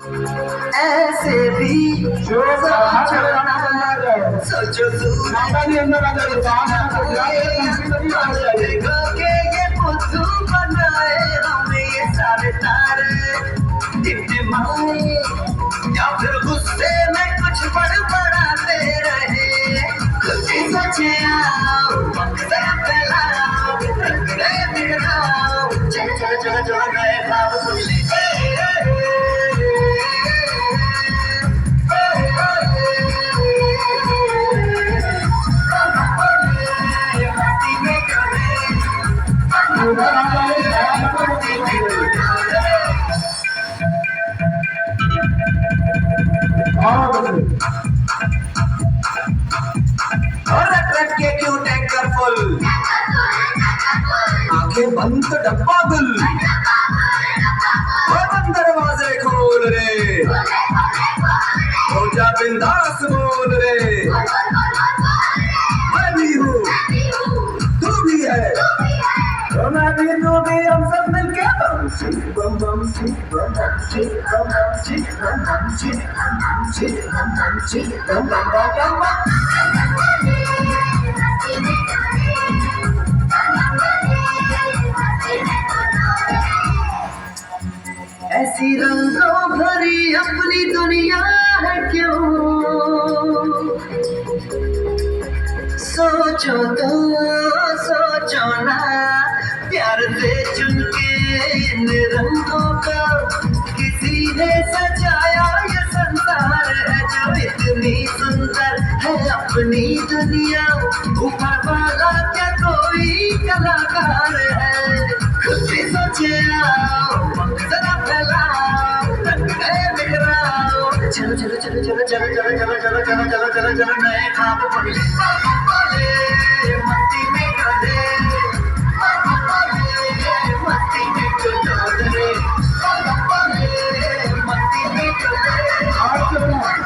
ऐसे भी सोचो के ये बुद्धू बनाए हमें ये सारे तारे टिमटिमाए या फिर गुस्से में कुछ बड़बड़ाते रहे खुद ही सोचे आओ मकसद फैलाओ रंगरे बिगड़ाओ चलो चलो चलो चलो नए ख्वाब सुन ले और रख के क्यों टैंकर फुल आंखें बंद तो डब्बा गुल और बंद दरवाजे खोल रे हो जा बिंदास बोल रे मैं भी हूँ तू भी है तो मैं भी तू भी हम सब मिलके बम बम बम बम बम बम ऐसी रंगों भरी अपनी दुनिया है क्यों सोचो तो सोचो ना प्यार से चुन के इन रंगों का किसी ने सजाया ये संसार है जो इतनी सुंदर है अपनी दुनिया ऊपर वाला क्या कोई कलाकार है खुद ही सोचे आओ मकसद फैलाओ रंगरे बिखराओ चलो चलो चलो चलो चलो चलो चलो चलो चलो चलो चलो चलो नए ख्वाब पड़े मस्ती में डोले मस्ती में डोले मस्ती में डोले